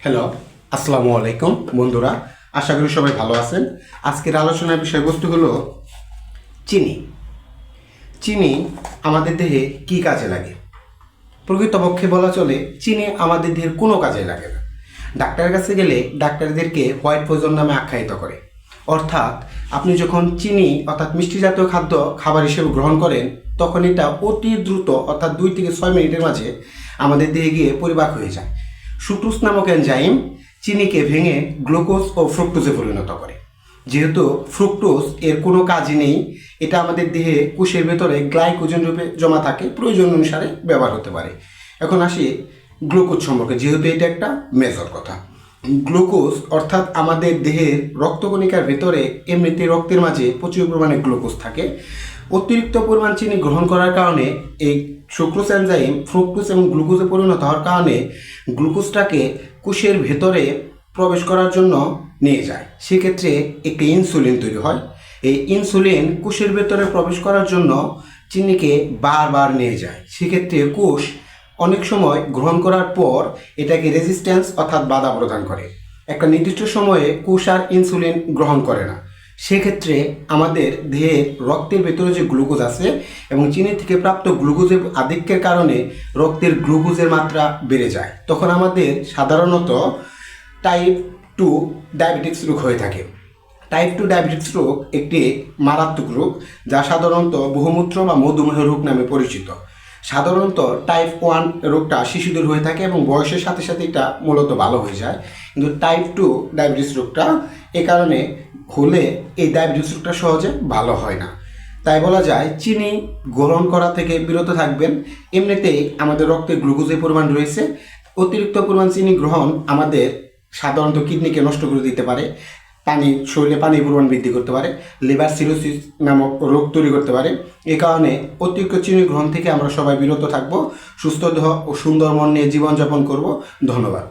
Hello, আসসালামু আলাইকুম বন্ধুরা। আশা করি সবাই ভালো আছেন। আজকের আলোচনার বিষয়বস্তু হলো চিনি। চিনি আমাদের দেহে কি কাজে লাগে? প্রকৃতপক্ষে বলা চলে চিনি আমাদের দেহের কোনো কাজে লাগে না। ডাক্তারের কাছে গেলে ডাক্তারদেরকে হোয়াইট পয়জন নামে আখ্যায়িত করে। অর্থাৎ আপনি যখন চিনি অর্থাৎ মিষ্টি জাতীয় খাদ্য খাবার হিসেবে গ্রহণ করেন তখন এটা অতি দ্রুত অর্থাৎ 2 থেকে 6 মিনিটের মাঝে আমাদের দেহে গিয়ে পরিপাক হয়ে যায়। সুক্রোজ নামক এনজাইম চিনিকে ভেঙে গ্লুকোজ ও ফ্রুক্টোজে পরিণত করে। যেহেতু ফ্রুক্টোজ এর কোনো কাজই নেই, এটা আমাদের দেহে কোষের ভেতরে গ্লাইকোজেন রূপে জমা থাকে, প্রয়োজন অনুসারে ব্যবহার হতে পারে। এখন আসি গ্লুকোজ সম্পর্কে, যেহেতু এটা একটা মেজর কথা। গ্লুকোজ অর্থাৎ আমাদের দেহের রক্তকণিকার ভেতরে এমনিতে রক্তের মাঝে প্রচুর পরিমাণে গ্লুকোজ থাকে। অতিরিক্ত পরিমাণ চিনি গ্রহণ করার কারণে এই সুক্রোজ এনজাইম ফ্রুক্টোজ এবং গ্লুকোজে পরিণত হওয়ার কারণে গ্লুকোজটাকে কোষের ভেতরে প্রবেশ করার জন্য নিয়ে যায়। সেক্ষেত্রে একটি ইনসুলিন তৈরি হয়। এই ইনসুলিন কোষের ভেতরে প্রবেশ করার জন্য চিনিকে বারবার নিয়ে যায়। সেক্ষেত্রে কোষ অনেক সময় গ্রহণ করার পর এটাকে রেজিস্ট্যান্স অর্থাৎ বাধা প্রদান করে। একটা নির্দিষ্ট সময়ে কোষ আর ইনসুলিন গ্রহণ করে না। সেক্ষেত্রে আমাদের দেহের রক্তের ভেতরে যে গ্লুকোজ আছে এবং চিনি থেকে প্রাপ্ত গ্লুকোজের আধিক্যের কারণে রক্তের গ্লুকোজের মাত্রা বেড়ে যায়। তখন আমাদের সাধারণত টাইপ 2 ডায়াবেটিক্স রোগ হয়ে থাকে। টাইপ 2 ডায়াবেটিক্স রোগ একটি মারাত্মক রোগ, যা সাধারণত বহুমূত্র বা মধুমেহ রোগ নামে পরিচিত। সাধারণত টাইপ 1 রোগটা শিশুদের হয়ে থাকে এবং বয়সের সাথে সাথে এটা মূলত ভালো হয়ে যায়। কিন্তু টাইপ 2 ডায়াবেটিস রোগটা এ কারণে হলে এই ডায়াবেটিস রোগটা সহজে ভালো হয় না। তাই বলা যায় চিনি গ্রহণ করা থেকে বিরত থাকবেন। এমনিতেই আমাদের রক্তে গ্লুকোজের পরিমাণ রয়েছে। অতিরিক্ত পরিমাণ চিনি গ্রহণ আমাদের সাধারণত কিডনিকে নষ্ট করে দিতে পারে, শরীরে পানির পরিমাণ বৃদ্ধি করতে পারে, লিভার সিরোসিস নামক রোগ তৈরি করতে পারে। এই কারণে অতিরিক্ত চিনি গ্রহণ থেকে আমরা সবাই বিরত থাকব। সুস্থ দেহ ও সুন্দর মন নিয়ে জীবনযাপন করব। ধন্যবাদ।